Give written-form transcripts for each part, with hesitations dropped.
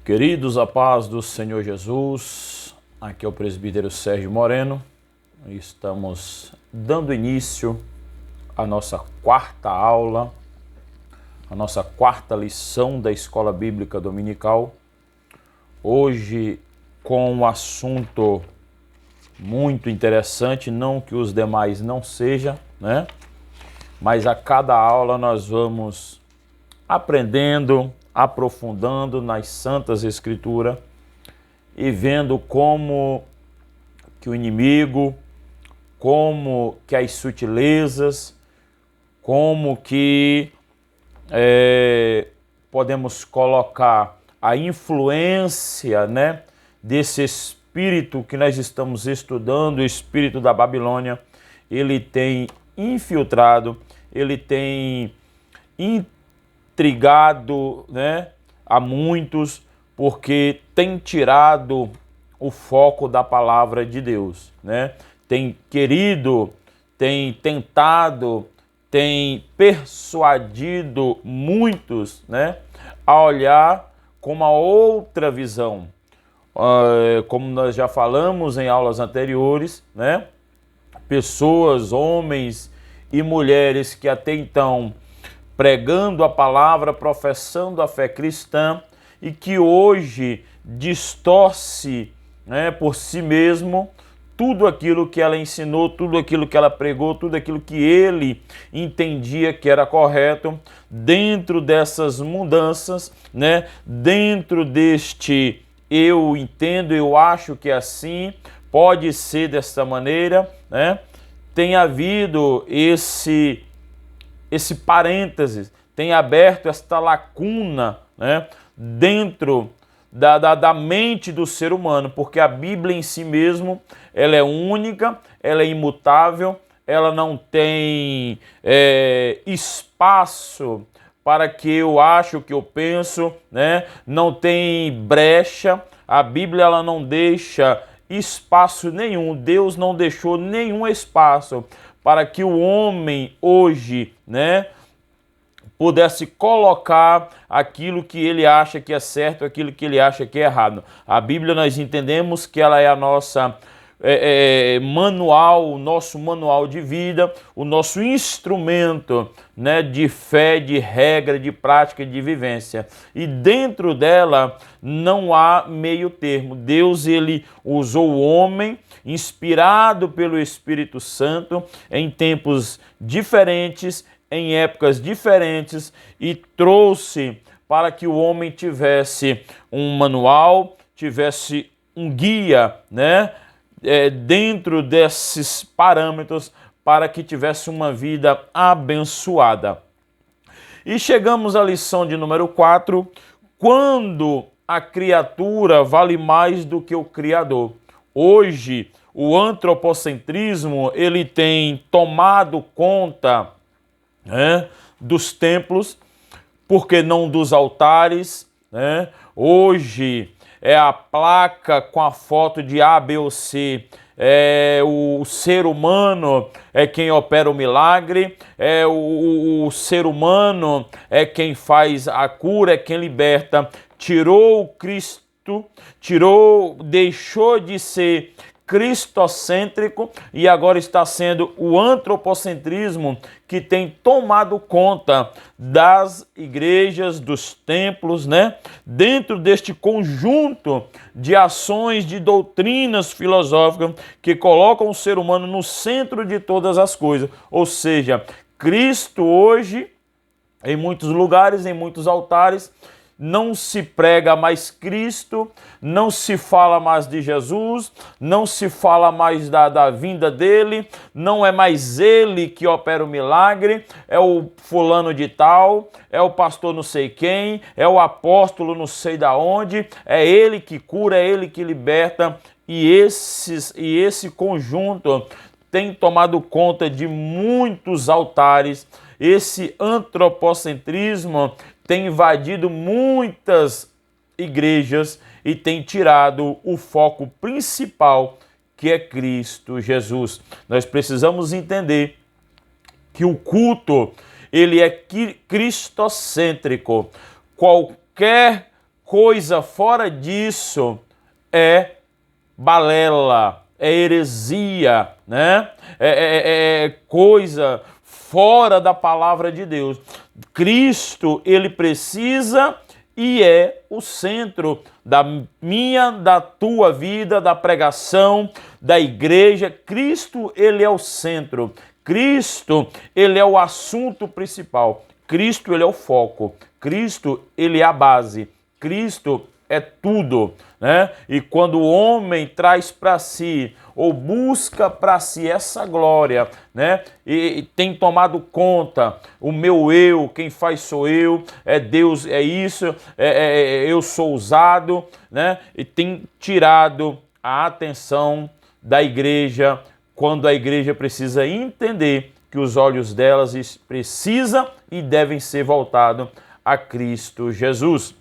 Queridos, a paz do Senhor Jesus, aqui é o presbítero Sérgio Moreno. Estamos dando início à nossa quarta aula, a nossa quarta lição da Escola Bíblica Dominical. Hoje com um assunto muito interessante, não que os demais não sejam, né? Mas a cada aula nós vamos aprendendo, aprofundando nas Santas Escrituras e vendo como que o inimigo, como que as sutilezas, como que podemos colocar a influência, né, desse espírito que nós estamos estudando, o espírito da Babilônia. Ele tem infiltrado, ele tem intrigado, né, a muitos, porque tem tirado o foco da palavra de Deus, né? Tem querido, tem tentado, tem persuadido muitos, né, a olhar com uma outra visão. Como nós já falamos em aulas anteriores, né? Pessoas, homens e mulheres que até então pregando a palavra, professando a fé cristã e que hoje distorce, né, por si mesmo tudo aquilo que ela ensinou, tudo aquilo que ela pregou, tudo aquilo que ele entendia que era correto. Dentro dessas mudanças, né, dentro deste eu entendo, eu acho que é assim, pode ser dessa maneira, né, tem havido esse parênteses, tem aberto esta lacuna, né, dentro da mente do ser humano, porque a Bíblia em si mesmo, ela é única, ela é imutável, ela não tem espaço para que eu acho, que eu penso, né, não tem brecha. A Bíblia ela não deixa espaço nenhum, Deus não deixou nenhum espaço para que o homem hoje, né, pudesse colocar aquilo que ele acha que é certo, aquilo que ele acha que é errado. A Bíblia nós entendemos que ela é a nossa manual, o nosso manual de vida, o nosso instrumento, né, de fé, de regra, de prática, de vivência. E dentro dela não há meio termo. Deus ele usou o homem, inspirado pelo Espírito Santo, em tempos diferentes, em épocas diferentes, e trouxe para que o homem tivesse um manual, tivesse um guia, né, dentro desses parâmetros, para que tivesse uma vida abençoada. E chegamos à lição de número 4, quando a criatura vale mais do que o Criador. Hoje, o antropocentrismo ele tem tomado conta, né, dos templos, porque não dos altares, né? Hoje é a placa com a foto de A, B ou C, o ser humano é quem opera o milagre, o ser humano é quem faz a cura, é quem liberta. Tirou o Cristo, deixou de ser cristocêntrico e agora está sendo o antropocentrismo que tem tomado conta das igrejas, dos templos, né? Dentro deste conjunto de ações, de doutrinas filosóficas que colocam o ser humano no centro de todas as coisas. Ou seja, Cristo hoje, em muitos lugares, em muitos altares, não se prega mais Cristo, não se fala mais de Jesus, não se fala mais da vinda dele, não é mais ele que opera o milagre, é o fulano de tal, é o pastor não sei quem, é o apóstolo não sei da onde, é ele que cura, é ele que liberta, e esse conjunto tem tomado conta de muitos altares. Esse antropocentrismo tem invadido muitas igrejas e tem tirado o foco principal, que é Cristo Jesus. Nós precisamos entender que o culto, ele é cristocêntrico. Qualquer coisa fora disso é balela, é heresia, né? É coisa fora da palavra de Deus. Cristo, ele precisa e é o centro da minha, da tua vida, da pregação, da igreja. Cristo, ele é o centro. Cristo, ele é o assunto principal. Cristo, ele é o foco. Cristo, ele é a base. Cristo é tudo, né? E quando o homem traz para si ou busca para si essa glória, né? E tem tomado conta, o meu eu, quem faz sou eu, é Deus, é isso, eu sou usado, né? E tem tirado a atenção da igreja, quando a igreja precisa entender que os olhos delas precisam e devem ser voltados a Cristo Jesus.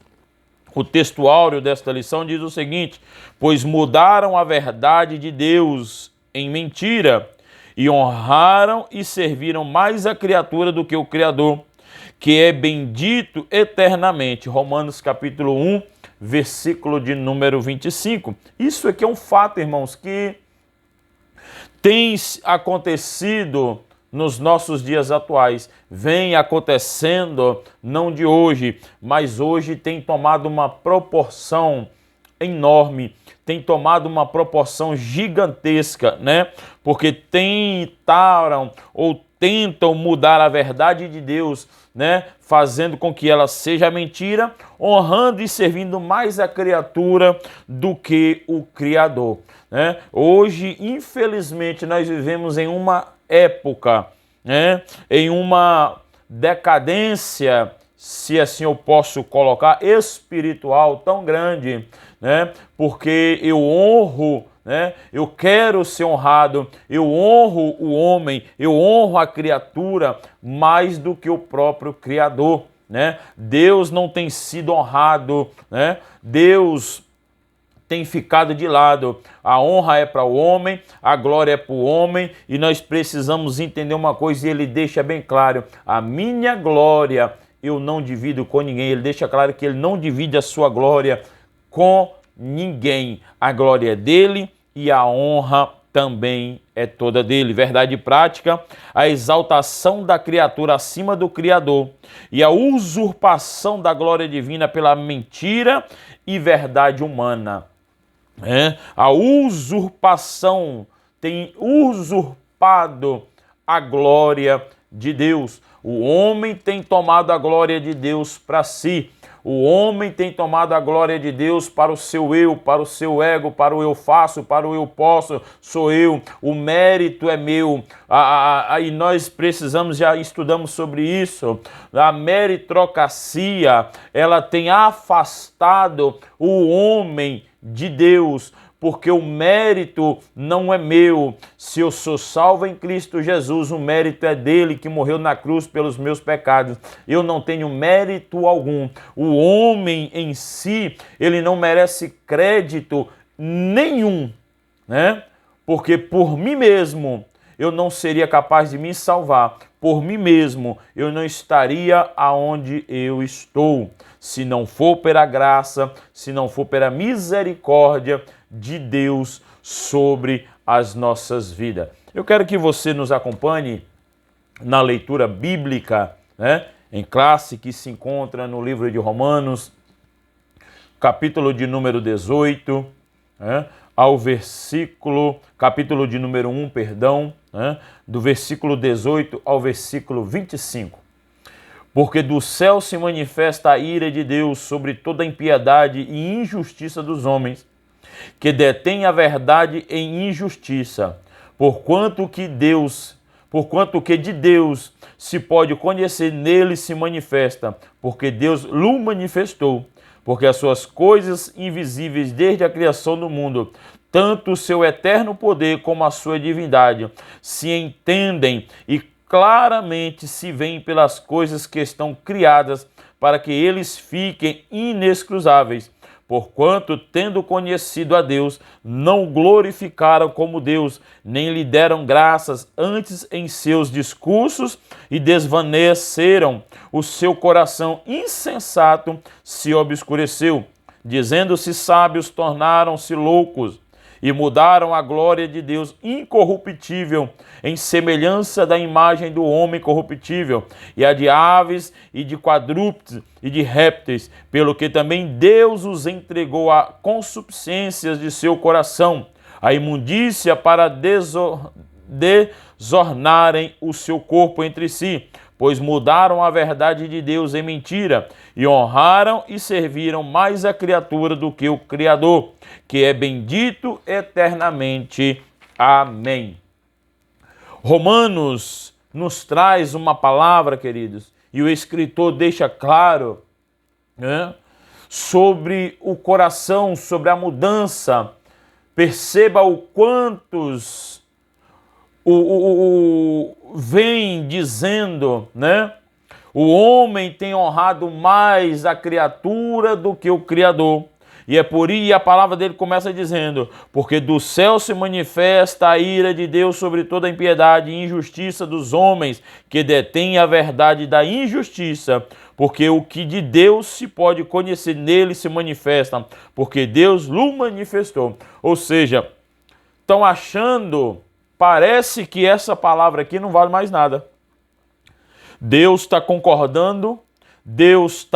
O texto áureo desta lição diz o seguinte: pois mudaram a verdade de Deus em mentira e honraram e serviram mais a criatura do que o Criador, que é bendito eternamente. Romanos capítulo 1, versículo de número 25. Isso aqui é um fato, irmãos, que tem acontecido nos nossos dias atuais, vem acontecendo não de hoje, mas hoje tem tomado uma proporção enorme, tem tomado uma proporção gigantesca, né? Porque tentaram ou tentam mudar a verdade de Deus, né? Fazendo com que ela seja mentira, honrando e servindo mais a criatura do que o Criador, né? Hoje, infelizmente, nós vivemos em uma época, né, em uma decadência, se assim eu posso colocar, espiritual tão grande, né, porque eu honro, né, eu quero ser honrado, eu honro o homem, eu honro a criatura mais do que o próprio Criador, né? Deus não tem sido honrado, né? Deus tem ficado de lado. A honra é para o homem, a glória é para o homem, e nós precisamos entender uma coisa, e ele deixa bem claro: a minha glória eu não divido com ninguém. Ele deixa claro que ele não divide a sua glória com ninguém. A glória é dele e a honra também é toda dele. Verdade prática: a exaltação da criatura acima do Criador e a usurpação da glória divina pela mentira e verdade humana. A usurpação tem usurpado a glória de Deus. O homem tem tomado a glória de Deus para si. O homem tem tomado a glória de Deus para o seu eu, para o seu ego, para o eu faço, para o eu posso, sou eu, o mérito é meu. E nós precisamos, já estudamos sobre isso, a meritocracia, ela tem afastado o homem de Deus, porque o mérito não é meu. Se eu sou salvo em Cristo Jesus, o mérito é dele que morreu na cruz pelos meus pecados. Eu não tenho mérito algum. O homem em si, ele não merece crédito nenhum, né? Porque por mim mesmo eu não seria capaz de me salvar. Por mim mesmo eu não estaria aonde eu estou. Se não for pela graça, se não for pela misericórdia de Deus sobre as nossas vidas. Eu quero que você nos acompanhe na leitura bíblica, né, em classe, que se encontra no livro de Romanos, capítulo de número 18, né, ao versículo, capítulo de número 1, perdão, né, do versículo 18 ao versículo 25. Porque do céu se manifesta a ira de Deus sobre toda a impiedade e injustiça dos homens, que detêm a verdade em injustiça, porquanto que de Deus se pode conhecer, nele se manifesta, porque Deus lhe manifestou, porque as suas coisas invisíveis desde a criação do mundo, tanto o seu eterno poder como a sua divindade, se entendem e claramente se veem pelas coisas que estão criadas, para que eles fiquem inescrutáveis. Porquanto, tendo conhecido a Deus, não o glorificaram como Deus, nem lhe deram graças, antes em seus discursos, e desvaneceram. O seu coração insensato se obscureceu. dizendo-se sábios, tornaram-se loucos e mudaram a glória de Deus incorruptível em semelhança da imagem do homem corruptível, e a de aves e de quadrúpedes e de répteis, pelo que também Deus os entregou a concupiscências de seu coração, a imundícia para desornarem o seu corpo entre si, pois mudaram a verdade de Deus em mentira, e honraram e serviram mais a criatura do que o Criador, que é bendito eternamente. Amém. Romanos nos traz uma palavra, queridos, e o escritor deixa claro, né, sobre o coração, sobre a mudança. Perceba o quantos vem dizendo, né? O homem tem honrado mais a criatura do que o Criador. E é por isso, a palavra dele começa dizendo: porque do céu se manifesta a ira de Deus sobre toda a impiedade e injustiça dos homens que detêm a verdade da injustiça, porque o que de Deus se pode conhecer nele se manifesta, porque Deus lhe manifestou. Ou seja, estão achando, parece que essa palavra aqui não vale mais nada. Deus está concordando, Deus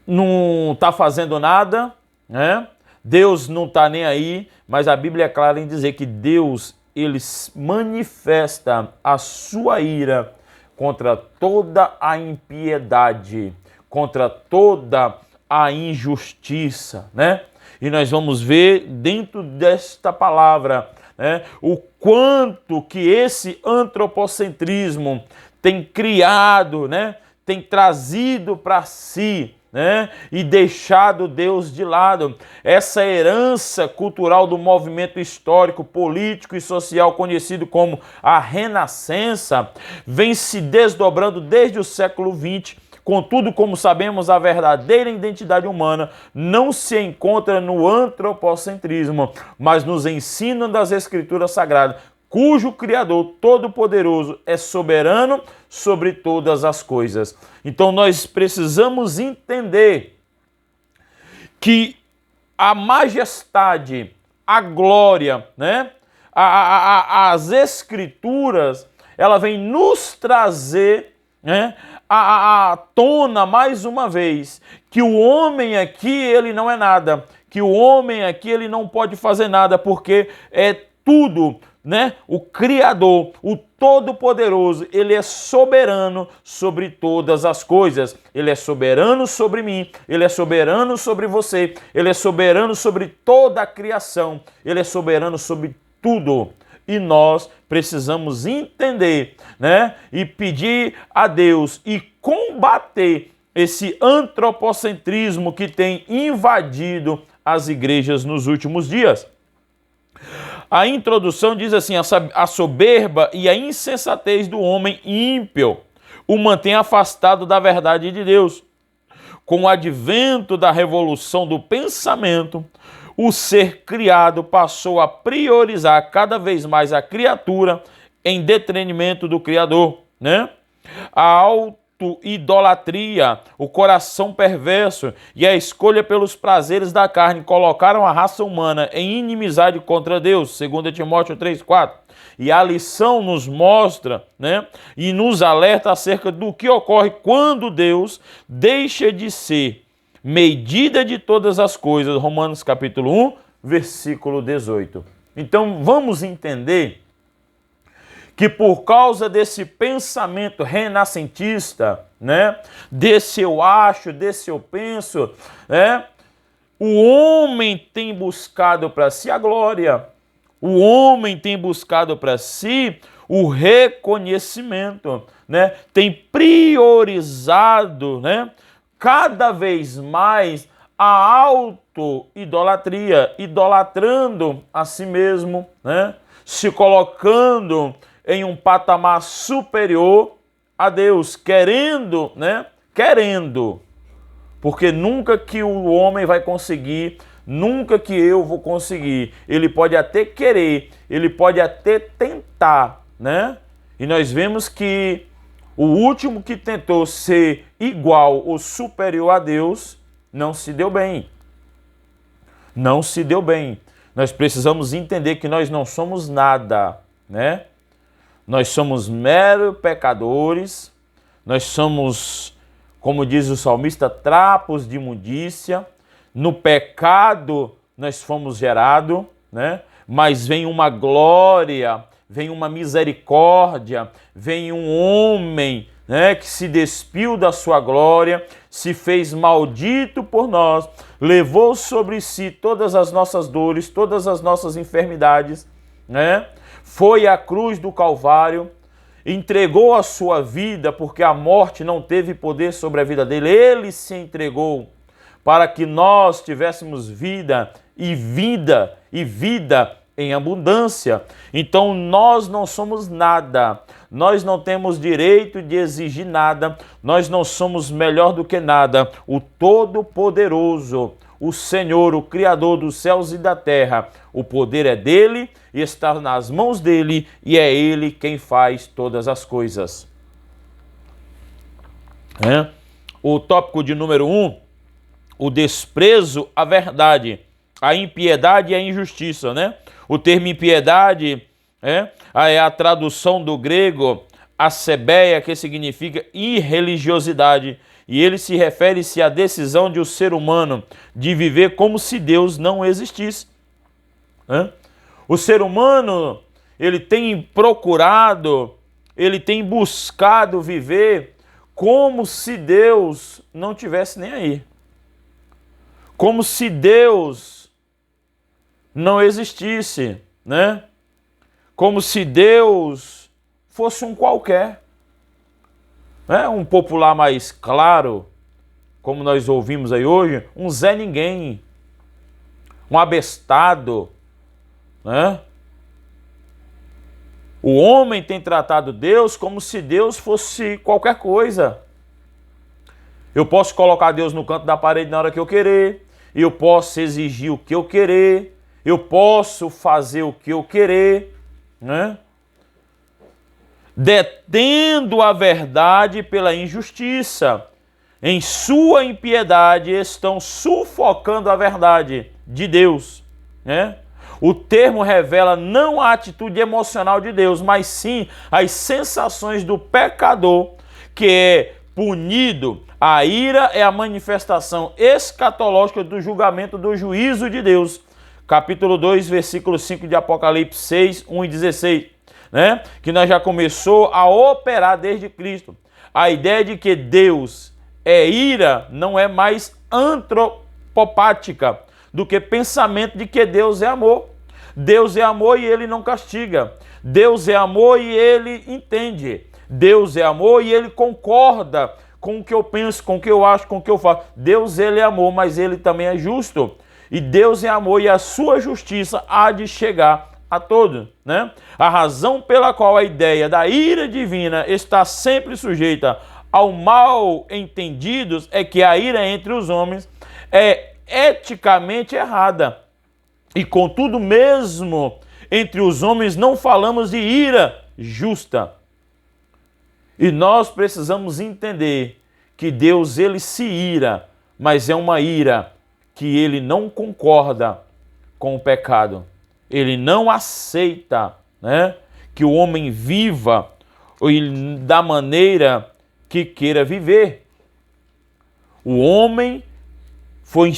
não está fazendo nada, né? Deus não está nem aí, mas a Bíblia é clara em dizer que Deus, ele manifesta a sua ira contra toda a impiedade, contra toda a injustiça, né? E nós vamos ver dentro desta palavra, né, o quanto que esse antropocentrismo tem criado, né, tem trazido para si, né, e deixado Deus de lado. Essa herança cultural do movimento histórico, político e social conhecido como a Renascença vem se desdobrando desde o século XX. Contudo, como sabemos, a verdadeira identidade humana não se encontra no antropocentrismo, mas nos ensinos das Escrituras Sagradas, cujo Criador Todo-Poderoso é soberano sobre todas as coisas. Então nós precisamos entender que a majestade, a glória, né, as Escrituras, ela vem nos trazer, né, à tona mais uma vez que o homem aqui ele não é nada, que o homem aqui ele não pode fazer nada, porque é tudo, né? O Criador, o Todo-Poderoso, ele é soberano sobre todas as coisas. Ele é soberano sobre mim, ele é soberano sobre você, ele é soberano sobre toda a criação, ele é soberano sobre tudo. E nós precisamos entender, né, e pedir a Deus e combater esse antropocentrismo que tem invadido as igrejas nos últimos dias. A introdução diz assim: a soberba e a insensatez do homem ímpio o mantém afastado da verdade de Deus. Com o advento da revolução do pensamento, o ser criado passou a priorizar cada vez mais a criatura em detrimento do Criador, né? A auto-idolatria, o coração perverso e a escolha pelos prazeres da carne colocaram a raça humana em inimizade contra Deus, 2 Timóteo 3,4. E a lição nos mostra, né, e nos alerta acerca do que ocorre quando Deus deixa de ser medida de todas as coisas, Romanos capítulo 1, versículo 18. Então vamos entender que por causa desse pensamento renascentista, né, desse eu acho, desse eu penso, né, o homem tem buscado para si a glória, o homem tem buscado para si o reconhecimento, né, tem priorizado, né, cada vez mais a auto-idolatria, idolatrando a si mesmo, né? Se colocando em um patamar superior a Deus, querendo, né? Querendo, porque nunca que o homem vai conseguir, nunca que eu vou conseguir. Ele pode até querer, ele pode até tentar, né? E nós vemos que O último que tentou ser igual ou superior a Deus não se deu bem. Não se deu bem. Nós precisamos entender que nós não somos nada, né? Nós somos meros pecadores, nós somos, como diz o salmista, trapos de imundícia. No pecado nós fomos gerados, né? Mas vem uma glória, vem uma misericórdia, vem um homem, né, que se despiu da sua glória, se fez maldito por nós, levou sobre si todas as nossas dores, todas as nossas enfermidades, né? Foi à cruz do Calvário, entregou a sua vida, porque a morte não teve poder sobre a vida dele, ele se entregou para que nós tivéssemos vida em abundância. Então nós não somos nada, nós não temos direito de exigir nada, nós não somos melhor do que nada. O Todo-Poderoso, o Senhor, o Criador dos céus e da terra, o poder é dele e está nas mãos dele, e é ele quem faz todas as coisas. O tópico de número 1, o desprezo à verdade, a impiedade e a injustiça, né? O termo impiedade é a tradução do grego acebeia, que significa irreligiosidade, e ele se refere-se à decisão de o ser humano de viver como se Deus não existisse. O ser humano, ele tem procurado, ele tem buscado viver como se Deus não tivesse nem aí. Como se Deus não existisse, né? Como se Deus fosse um qualquer. Um popular mais claro, como nós ouvimos aí hoje, um Zé Ninguém, um abestado, né? O homem tem tratado Deus como se Deus fosse qualquer coisa. Eu posso colocar Deus no canto da parede na hora que eu querer, eu posso exigir o que eu querer, eu posso fazer o que eu querer, né? Detendo a verdade pela injustiça. Em sua impiedade estão sufocando a verdade de Deus, né? O termo revela não a atitude emocional de Deus, mas sim as sensações do pecador, que é punido. A ira é a manifestação escatológica do julgamento do juízo de Deus. Capítulo 2, versículo 5 de Apocalipse 6, 1 e 16. Né? Que nós já começou a operar desde Cristo. A ideia de que Deus é ira não é mais antropopática do que pensamento de que Deus é amor. Deus é amor e ele não castiga. Deus é amor e ele entende. Deus é amor e ele concorda com o que eu penso, com o que eu acho, com o que eu faço. Deus, ele é amor, mas ele também é justo. E Deus é amor e a sua justiça há de chegar a todos, né? A razão pela qual a ideia da ira divina está sempre sujeita ao mal entendidos é que a ira entre os homens é eticamente errada. E contudo, mesmo entre os homens não falamos de ira justa. E nós precisamos entender que Deus, ele se ira, mas é uma ira que ele não concorda com o pecado. Ele não aceita, né, que o homem viva da maneira que queira viver. O homem foi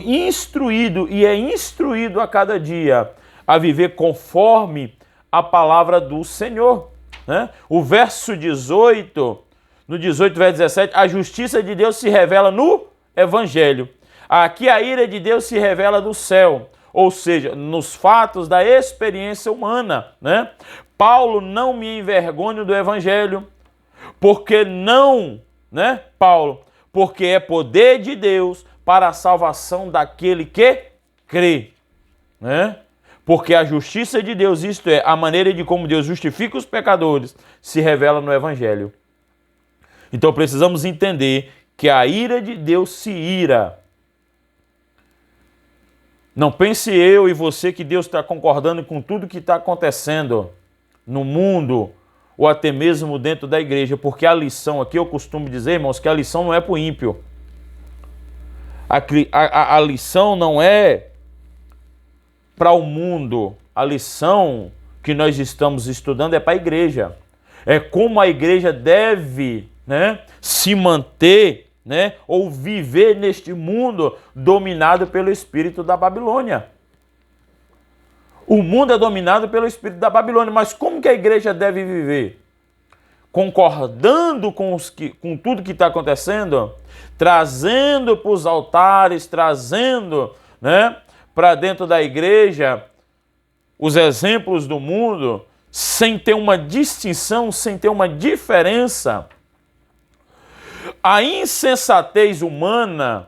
instruído e é instruído a cada dia a viver conforme a palavra do Senhor, né? O verso 18, no 18, verso 17, a justiça de Deus se revela no Evangelho. Aqui a ira de Deus se revela do céu, ou seja, nos fatos da experiência humana, né? Paulo, não me envergonho do Evangelho, porque não, né, Paulo? Porque é poder de Deus para a salvação daquele que crê, né? Porque a justiça de Deus, isto é, a maneira de como Deus justifica os pecadores, se revela no Evangelho. Então precisamos entender que a ira de Deus se ira. Não pense eu e você que Deus está concordando com tudo que está acontecendo no mundo, ou até mesmo dentro da igreja, porque a lição aqui, eu costumo dizer, irmãos, que a lição não é para o ímpio. A lição não é para o mundo. A lição que nós estamos estudando é para a igreja. É como a igreja deve, né, se manter, né, ou viver neste mundo dominado pelo espírito da Babilônia. O mundo é dominado pelo espírito da Babilônia, mas como que a igreja deve viver? Concordando com tudo que está acontecendo, trazendo para os altares, trazendo, né, para dentro da igreja os exemplos do mundo, sem ter uma distinção, sem ter uma diferença. A insensatez humana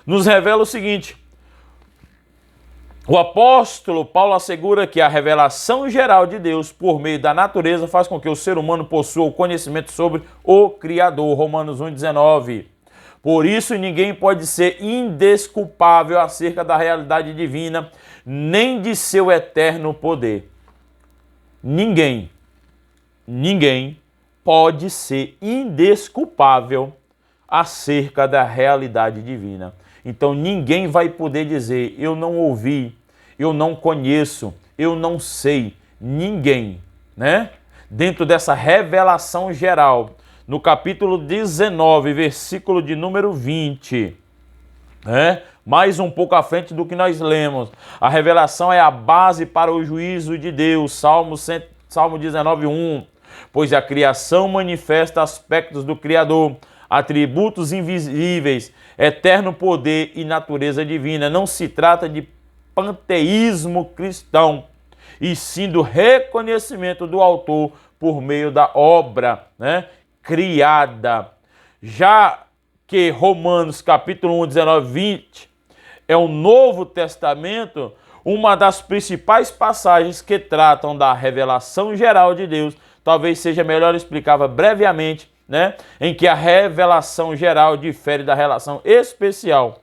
nos revela o seguinte: o apóstolo Paulo assegura que a revelação geral de Deus por meio da natureza faz com que o ser humano possua o conhecimento sobre o Criador. Romanos 1,19. Por isso ninguém pode ser indesculpável acerca da realidade divina, nem de seu eterno poder. Ninguém pode ser indesculpável acerca da realidade divina. Então ninguém vai poder dizer, eu não ouvi, eu não conheço, eu não sei. Ninguém, né? Dentro dessa revelação geral, no capítulo 19, versículo de número 20, né? Mais um pouco à frente do que nós lemos. A revelação é a base para o juízo de Deus. Salmo 19:1. Pois a criação manifesta aspectos do Criador, atributos invisíveis, eterno poder e natureza divina. Não se trata de panteísmo cristão, e sim do reconhecimento do autor por meio da obra, né, criada. Já que Romanos capítulo 1, 19, 20 é o Novo Testamento, uma das principais passagens que tratam da revelação geral de Deus, talvez seja melhor explicar brevemente, né, em que a revelação geral difere da relação especial.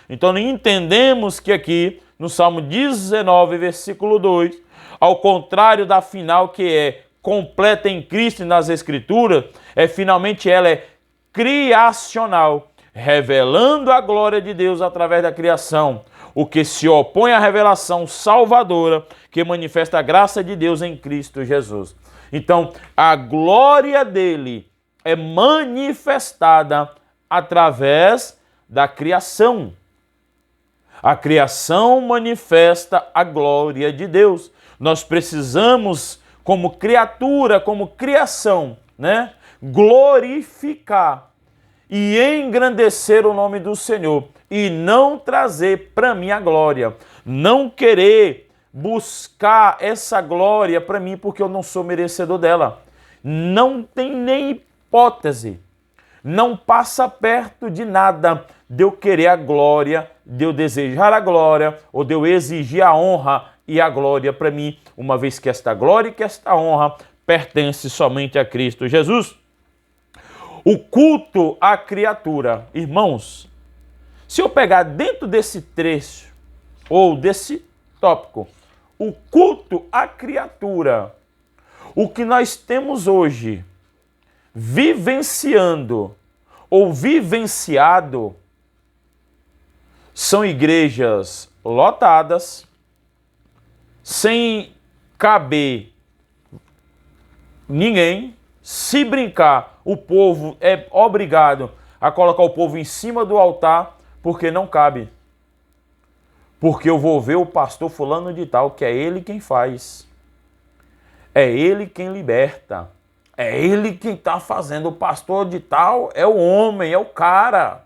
Então entendemos que aqui no Salmo 19, versículo 2, ao contrário da final que é completa em Cristo e nas Escrituras, finalmente ela é criacional, revelando a glória de Deus através da criação, o que se opõe à revelação salvadora que manifesta a graça de Deus em Cristo Jesus. Então, a glória dele é manifestada através da criação. A criação manifesta a glória de Deus. Nós precisamos, como criatura, como criação, né, glorificar e engrandecer o nome do Senhor e não trazer para mim a glória, não querer buscar essa glória para mim porque eu não sou merecedor dela. Não tem nem hipótese, não passa perto de nada de eu querer a glória, de eu desejar a glória ou de eu exigir a honra e a glória para mim, uma vez que esta glória e que esta honra pertence somente a Cristo Jesus. O culto à criatura. Irmãos, se eu pegar dentro desse trecho ou desse tópico, o culto à criatura, o que nós temos hoje vivenciando ou vivenciado são igrejas lotadas, sem caber ninguém. Se brincar, o povo é obrigado a colocar o povo em cima do altar porque não cabe. Porque eu vou ver o pastor fulano de tal, que é ele quem faz. É ele quem liberta. É ele quem está fazendo. O pastor de tal é o homem, é o cara.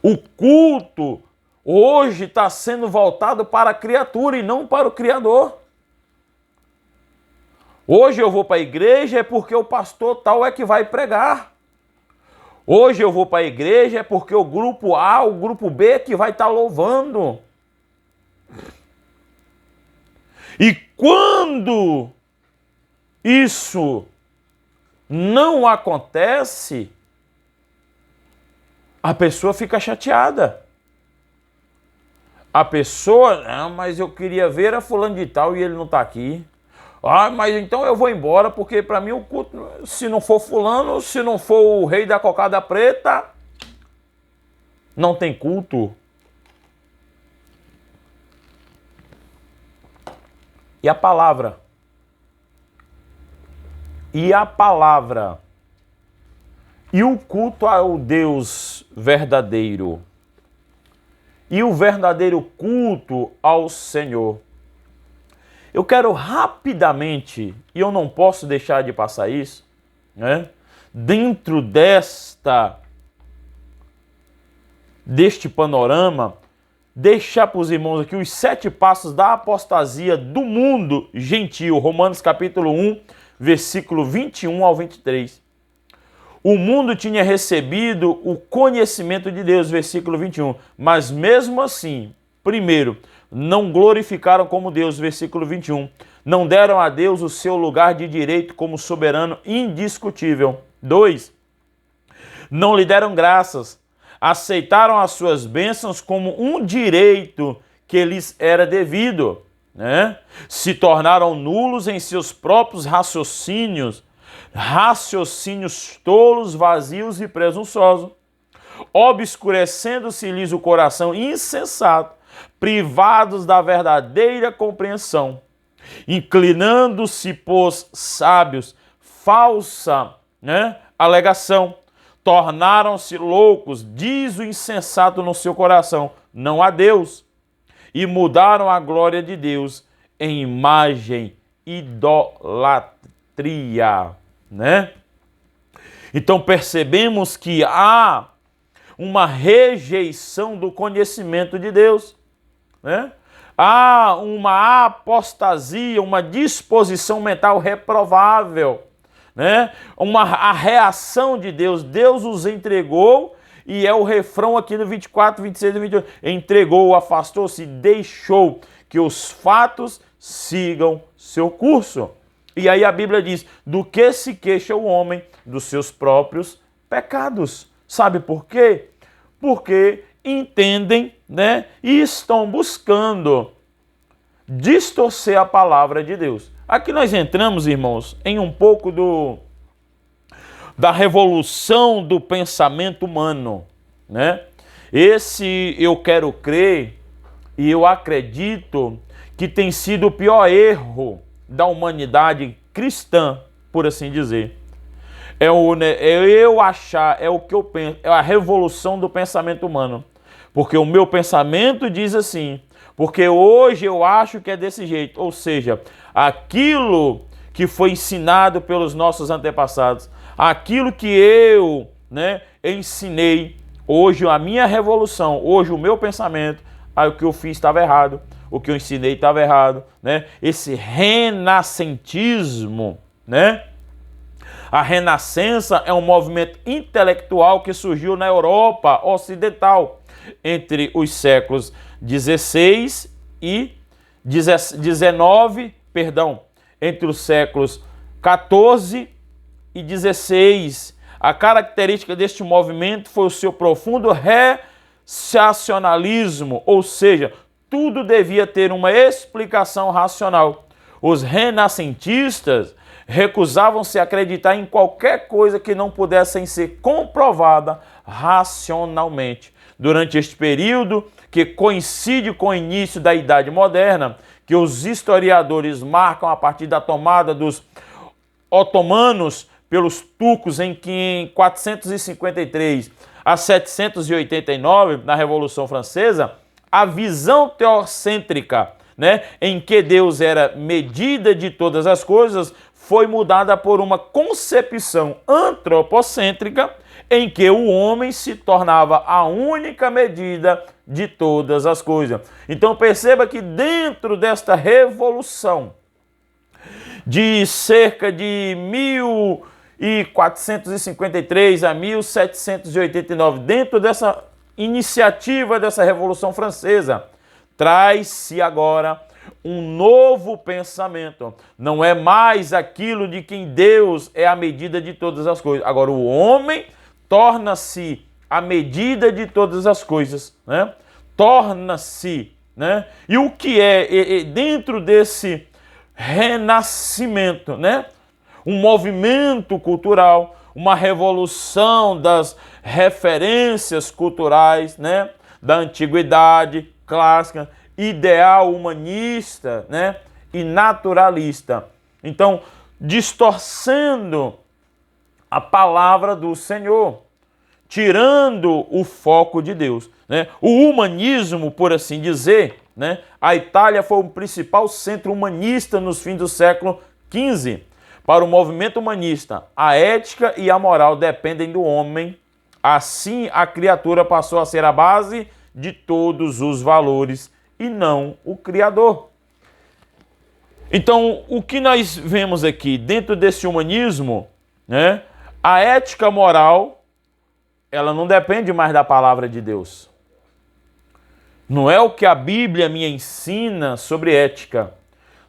O culto hoje está sendo voltado para a criatura e não para o Criador. Hoje eu vou para a igreja é porque o pastor tal é que vai pregar. Hoje eu vou para a igreja é porque o grupo A, o grupo B é que vai estar louvando. E quando isso não acontece, a pessoa fica chateada. A pessoa, não, mas eu queria ver a fulano de tal e ele não está aqui. Ah, mas então eu vou embora, porque para mim o culto, se não for fulano, se não for o rei da cocada preta, não tem culto. E a palavra? E a palavra? E o culto ao Deus verdadeiro? E o verdadeiro culto ao Senhor? Eu quero rapidamente, e eu não posso deixar de passar isso, né? Dentro deste panorama, deixar para os irmãos aqui os 7 passos da apostasia do mundo gentil. Romanos capítulo 1, versículo 21 ao 23. O mundo tinha recebido o conhecimento de Deus, versículo 21, mas mesmo assim, primeiro, não glorificaram como Deus, versículo 21. Não deram a Deus o seu lugar de direito como soberano indiscutível. 2. Não lhe deram graças. Aceitaram as suas bênçãos como um direito que lhes era devido, né? Se tornaram nulos em seus próprios raciocínios tolos, vazios e presunçosos, obscurecendo-se-lhes o coração insensato, privados da verdadeira compreensão, inclinando-se, pois, sábios, falsa, né, alegação, tornaram-se loucos, diz o insensato no seu coração, não há Deus, e mudaram a glória de Deus em imagem, idolatria, né? Então percebemos que há uma rejeição do conhecimento de Deus, né? Há uma apostasia, uma disposição mental reprovável, né? A reação de Deus. Deus os entregou, e é o refrão aqui no 24, 26 e 28. Entregou, afastou-se, deixou que os fatos sigam seu curso. E aí a Bíblia diz, do que se queixa o homem? Dos seus próprios pecados. Sabe por quê? Porque entendem, né, e estão buscando distorcer a palavra de Deus. Aqui nós entramos, irmãos, em um pouco da revolução do pensamento humano, né? Esse eu quero crer e eu acredito que tem sido o pior erro da humanidade cristã, por assim dizer. É o que eu penso, é a revolução do pensamento humano. Porque o meu pensamento diz assim, porque hoje eu acho que é desse jeito. Ou seja, aquilo que foi ensinado pelos nossos antepassados, aquilo que eu, né, ensinei, hoje a minha revolução, hoje o meu pensamento, o que eu fiz estava errado, o que eu ensinei estava errado, né? Esse renascentismo, né? A Renascença é um movimento intelectual que surgiu na Europa Ocidental entre os séculos 16 e 19, entre os séculos 14 e 16. A característica deste movimento foi o seu profundo racionalismo, ou seja, tudo devia ter uma explicação racional. Os renascentistas recusavam-se a acreditar em qualquer coisa que não pudesse ser comprovada racionalmente. Durante este período, que coincide com o início da Idade Moderna, que os historiadores marcam a partir da tomada dos otomanos pelos turcos em 453 a 789, na Revolução Francesa, a visão teocêntrica, né, em que Deus era medida de todas as coisas, foi mudada por uma concepção antropocêntrica em que o homem se tornava a única medida de todas as coisas. Então perceba que dentro desta revolução de cerca de 1453 a 1789, dentro dessa iniciativa dessa Revolução Francesa, traz-se agora um novo pensamento. Não é mais aquilo de quem Deus é a medida de todas as coisas. Agora o homem torna-se a medida de todas as coisas, né? Torna-se, né? E o que é dentro desse renascimento, né? Um movimento cultural, uma revolução das referências culturais, né? Da antiguidade clássica, ideal humanista, né? E naturalista. Então, distorcendo a palavra do Senhor, tirando o foco de Deus, né? O humanismo, por assim dizer, né? A Itália foi o principal centro humanista nos fins do século XV. Para o movimento humanista, a ética e a moral dependem do homem. Assim, a criatura passou a ser a base de todos os valores e não o Criador. Então, o que nós vemos aqui dentro desse humanismo, né? A ética moral, ela não depende mais da palavra de Deus. Não é o que a Bíblia me ensina sobre ética.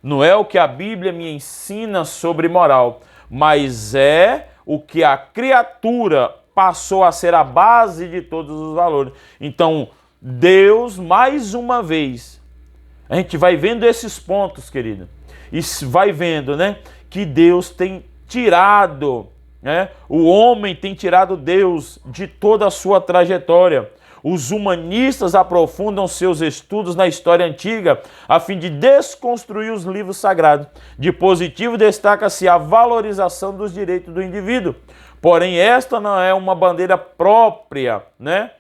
Não é o que a Bíblia me ensina sobre moral. Mas é o que a criatura passou a ser a base de todos os valores. Então, Deus, mais uma vez, a gente vai vendo esses pontos, querido. E vai vendo, né, que Deus tem tirado, né, o homem tem tirado Deus de toda a sua trajetória. Os humanistas aprofundam seus estudos na história antiga a fim de desconstruir os livros sagrados. De positivo destaca-se a valorização dos direitos do indivíduo. Porém, esta não é uma bandeira própria, né,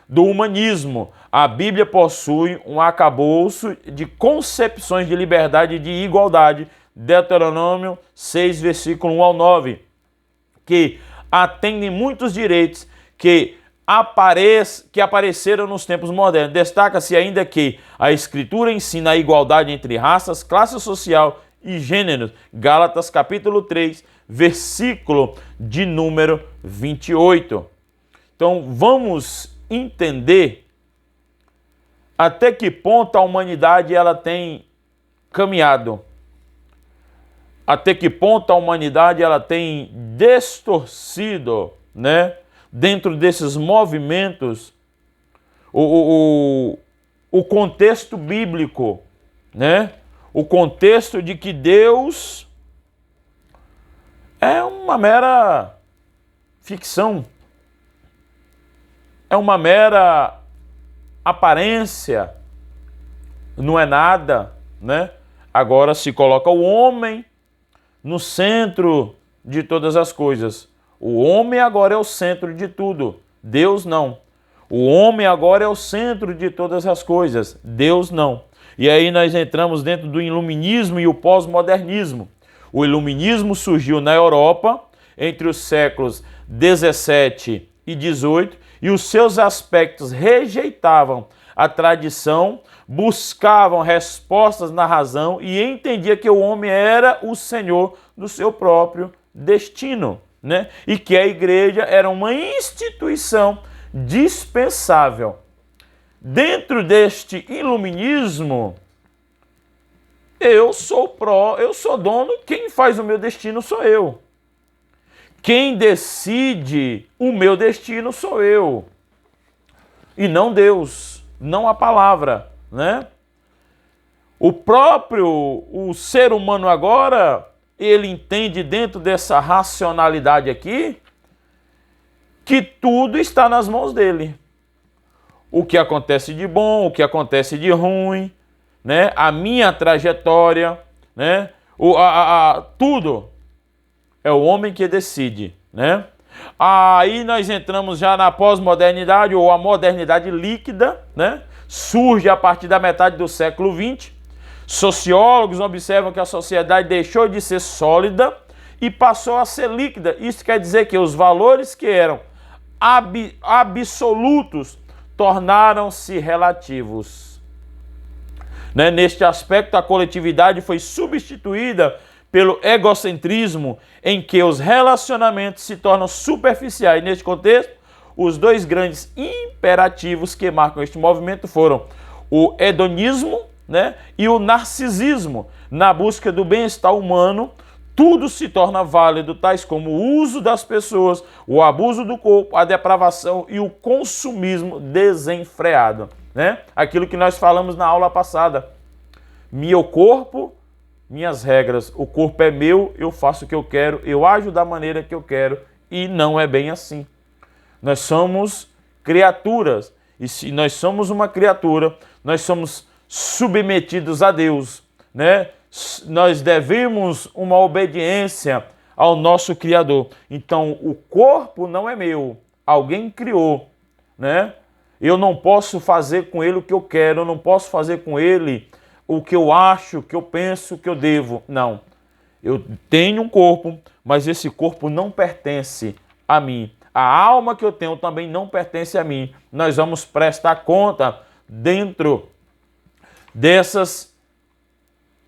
do humanismo. A Bíblia possui um arcabouço de concepções de liberdade e de igualdade. Deuteronômio 6, versículo 1 ao 9, que atendem muitos direitos que apareceram nos tempos modernos. Destaca-se ainda que a Escritura ensina a igualdade entre raças, classe social e gêneros. Gálatas capítulo 3, versículo de número 28. Então vamos entender até que ponto a humanidade ela tem caminhado. Até que ponto a humanidade ela tem distorcido, né? Dentro desses movimentos, o contexto bíblico, né? O contexto de que Deus é uma mera ficção, é uma mera aparência, não é nada, né? Agora se coloca o homem no centro de todas as coisas. O homem agora é o centro de tudo, Deus não. O homem agora é o centro de todas as coisas, Deus não. E aí nós entramos dentro do iluminismo e o pós-modernismo. O iluminismo surgiu na Europa entre os séculos 17 e 18 e os seus aspectos rejeitavam a tradição, buscavam respostas na razão e entendia que o homem era o senhor do seu próprio destino, né? E que a igreja era uma instituição dispensável. Dentro deste iluminismo, eu sou dono, quem faz o meu destino sou eu. Quem decide o meu destino sou eu. E não Deus, não a palavra, né? O ser humano agora, ele entende dentro dessa racionalidade aqui que tudo está nas mãos dele. O que acontece de bom, o que acontece de ruim, né? A minha trajetória, né? Tudo é o homem que decide, né? Aí nós entramos já na pós-modernidade ou a modernidade líquida, né? Surge a partir da metade do século XX. Sociólogos observam que a sociedade deixou de ser sólida e passou a ser líquida. Isso quer dizer que os valores que eram absolutos tornaram-se relativos. Né? Neste aspecto, a coletividade foi substituída pelo egocentrismo, em que os relacionamentos se tornam superficiais. Neste contexto, os dois grandes imperativos que marcam este movimento foram o hedonismo, né, e o narcisismo. Na busca do bem-estar humano, tudo se torna válido, tais como o uso das pessoas, o abuso do corpo, a depravação e o consumismo desenfreado. Né? Aquilo que nós falamos na aula passada. Meu corpo, minhas regras. O corpo é meu, eu faço o que eu quero, eu ajo da maneira que eu quero, e não é bem assim. Nós somos criaturas, e se nós somos uma criatura, nós somos submetidos a Deus, né? Nós devemos uma obediência ao nosso Criador. Então, o corpo não é meu, alguém criou, né? Eu não posso fazer com ele o que eu quero, eu não posso fazer com ele o que eu acho, o que eu penso, o que eu devo. Não. Eu tenho um corpo, mas esse corpo não pertence a mim. A alma que eu tenho também não pertence a mim. Nós vamos prestar conta dentro dessas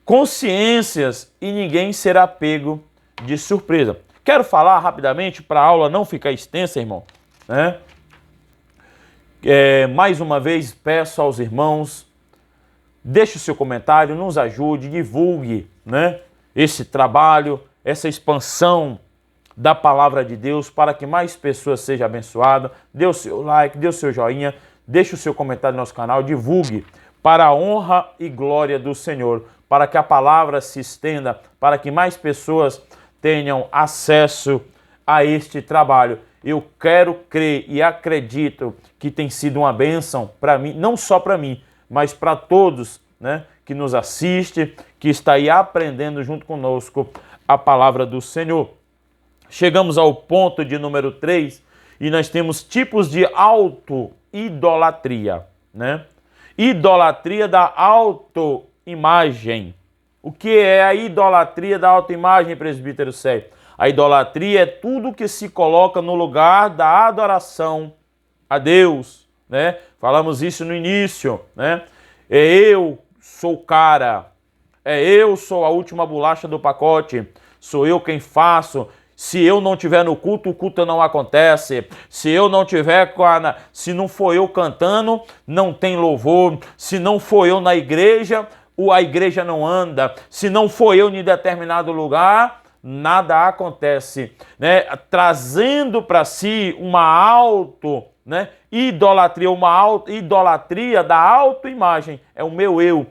consciências e ninguém será pego de surpresa. Quero falar rapidamente para a aula não ficar extensa, irmão, né? Mais uma vez peço aos irmãos, deixe o seu comentário, nos ajude, divulgue, né, esse trabalho, essa expansão da palavra de Deus para que mais pessoas sejam abençoadas. Dê o seu like, dê o seu joinha, deixe o seu comentário no nosso canal, divulgue para a honra e glória do Senhor, para que a palavra se estenda, para que mais pessoas tenham acesso a este trabalho. Eu quero crer e acredito que tem sido uma bênção para mim, não só para mim, mas para todos, né, que nos assiste, que está aí aprendendo junto conosco a palavra do Senhor. Chegamos ao ponto de número 3 e nós temos tipos de auto-idolatria, né? Idolatria da autoimagem. O que é a idolatria da autoimagem, presbítero Sérgio? A idolatria é tudo que se coloca no lugar da adoração a Deus, né? Falamos isso no início, né? Eu sou o cara, eu sou a última bolacha do pacote, sou eu quem faço. Se eu não tiver no culto, o culto não acontece. Se eu não tiver se não for eu cantando, não tem louvor. Se não for eu na igreja, a igreja não anda. Se não for eu em determinado lugar, nada acontece, né? Trazendo para si uma idolatria, idolatria da autoimagem. É o meu eu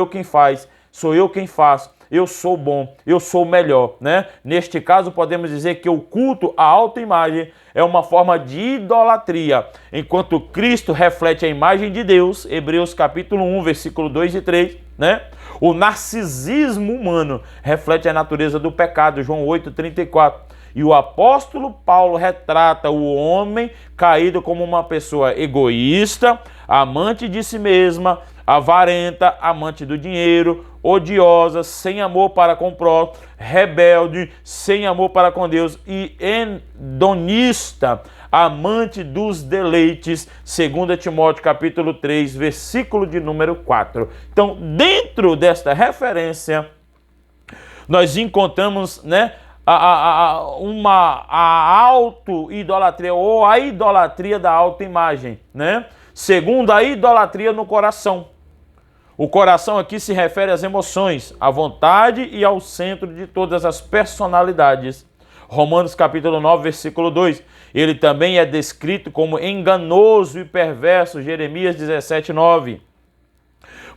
quem faz, sou eu quem faço. Eu sou bom, eu sou melhor, né? Neste caso, podemos dizer que o culto à autoimagem é uma forma de idolatria, enquanto Cristo reflete a imagem de Deus, Hebreus capítulo 1, versículo 2 e 3, né? O narcisismo humano reflete a natureza do pecado, João 8, 34. E o apóstolo Paulo retrata o homem caído como uma pessoa egoísta, amante de si mesma, avarenta, amante do dinheiro, odiosa, sem amor para com o próximo, rebelde, sem amor para com Deus e hedonista, amante dos deleites, 2 Timóteo capítulo 3, versículo de número 4. Então, dentro desta referência, nós encontramos, né, a auto-idolatria ou a idolatria da autoimagem, né? Segundo, a idolatria no coração. O coração aqui se refere às emoções, à vontade e ao centro de todas as personalidades. Romanos capítulo 9, versículo 2. Ele também é descrito como enganoso e perverso, Jeremias 17, 9.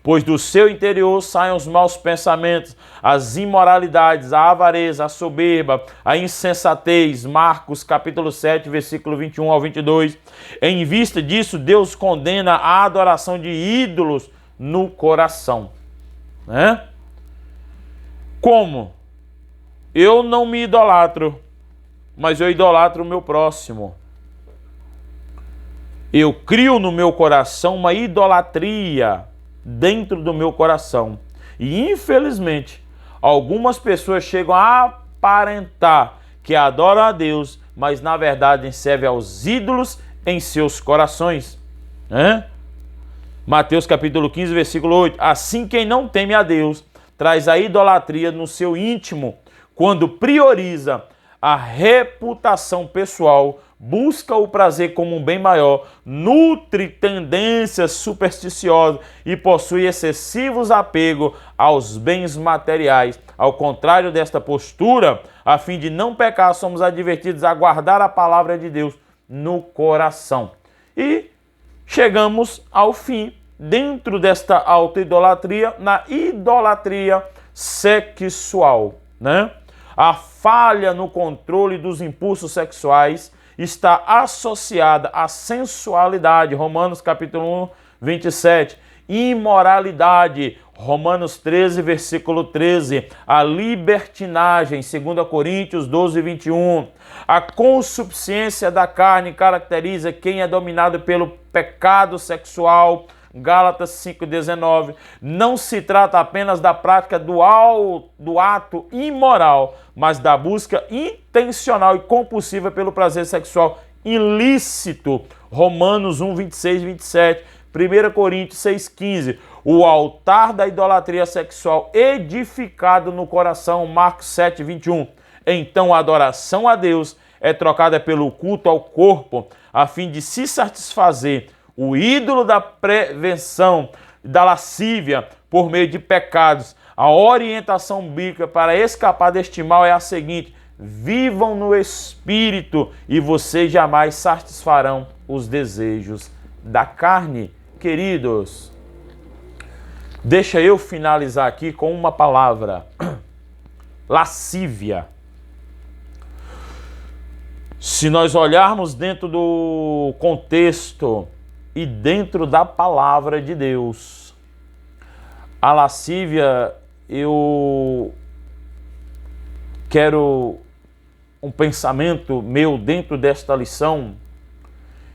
Pois do seu interior saem os maus pensamentos, as imoralidades, a avareza, a soberba, a insensatez. Marcos capítulo 7, versículo 21 ao 22. Em vista disso, Deus condena a adoração de ídolos no coração, né? Como? Eu não me idolatro, mas eu idolatro o meu próximo. Eu crio no meu coração uma idolatria dentro do meu coração. E infelizmente, algumas pessoas chegam a aparentar que adoram a Deus, mas na verdade servem aos ídolos em seus corações, né? Mateus capítulo 15, versículo 8. Assim quem não teme a Deus traz a idolatria no seu íntimo, quando prioriza a reputação pessoal, busca o prazer como um bem maior, nutre tendências supersticiosas e possui excessivos apegos aos bens materiais. Ao contrário desta postura, a fim de não pecar, somos advertidos a guardar a palavra de Deus no coração. E chegamos ao fim, dentro desta auto-idolatria, na idolatria sexual, né? A falha no controle dos impulsos sexuais está associada à sensualidade, Romanos capítulo 1, 27, imoralidade, Romanos 13, versículo 13, a libertinagem, 2 Coríntios 12, 21, a consuficiência da carne caracteriza quem é dominado pelo pecado sexual, Gálatas 5,19. Não se trata apenas da prática do ato imoral, mas da busca intencional e compulsiva pelo prazer sexual ilícito. Romanos 1, 26, 27. 1 Coríntios 6,15. O altar da idolatria sexual edificado no coração. Marcos 7, 21. Então a adoração a Deus é trocada pelo culto ao corpo, a fim de se satisfazer o ídolo da prevenção, da lascívia, por meio de pecados. A orientação bíblica para escapar deste mal é a seguinte: vivam no Espírito e vocês jamais satisfarão os desejos da carne. Queridos, deixa eu finalizar aqui com uma palavra: lascívia. Se nós olharmos dentro do contexto e dentro da palavra de Deus, a lascívia, eu quero um pensamento meu dentro desta lição.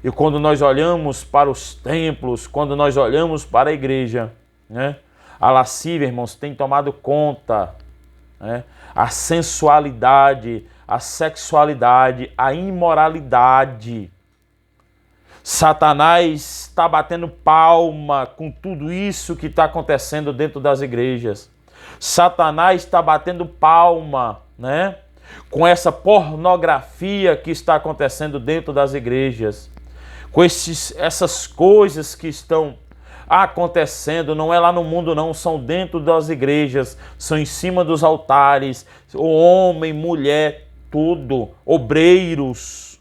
E quando nós olhamos para os templos, quando nós olhamos para a igreja, né, a lascívia, irmãos, tem tomado conta, né, a sensualidade, a sexualidade, a imoralidade. Satanás está batendo palma com tudo isso que está acontecendo dentro das igrejas. Satanás está batendo palma, né, com essa pornografia que está acontecendo dentro das igrejas, com essas coisas que estão acontecendo, não é lá no mundo não, são dentro das igrejas, são em cima dos altares, homem, mulher, tudo, obreiros.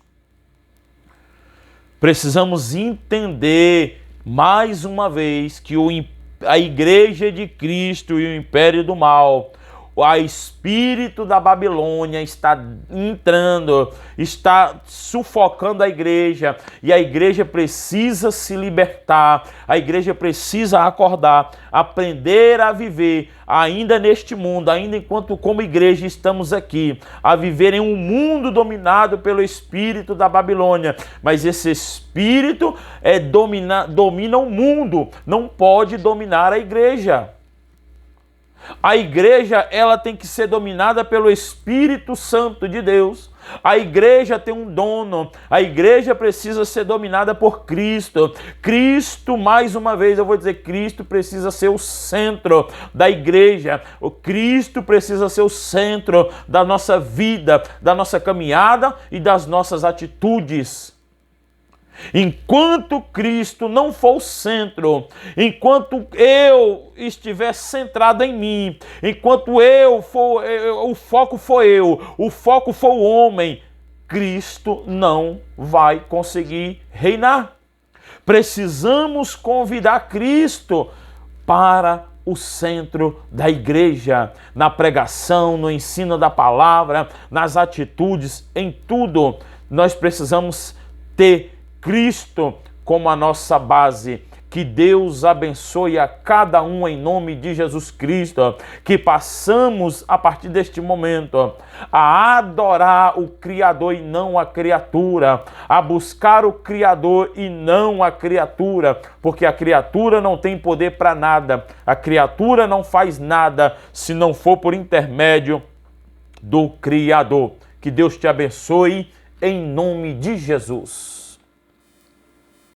Precisamos entender mais uma vez que a igreja de Cristo e o império do mal, o espírito da Babilônia está entrando, está sufocando a igreja, e a igreja precisa se libertar, a igreja precisa acordar, aprender a viver ainda neste mundo, ainda enquanto como igreja estamos aqui, a viver em um mundo dominado pelo espírito da Babilônia, mas esse espírito domina o mundo, não pode dominar a igreja. A igreja, ela tem que ser dominada pelo Espírito Santo de Deus. A igreja tem um dono. A igreja precisa ser dominada por Cristo. Cristo, mais uma vez, eu vou dizer, Cristo precisa ser o centro da igreja. O Cristo precisa ser o centro da nossa vida, da nossa caminhada e das nossas atitudes. Enquanto Cristo não for o centro, enquanto eu estiver centrado em mim, enquanto o foco for eu, o foco for o homem, Cristo não vai conseguir reinar. Precisamos convidar Cristo para o centro da igreja, na pregação, no ensino da palavra, nas atitudes, em tudo. Nós precisamos ter Cristo como a nossa base. Que Deus abençoe a cada um em nome de Jesus Cristo. Que passamos a partir deste momento a adorar o Criador e não a criatura, a buscar o Criador e não a criatura, porque a criatura não tem poder para nada, a criatura não faz nada se não for por intermédio do Criador. Que Deus te abençoe em nome de Jesus.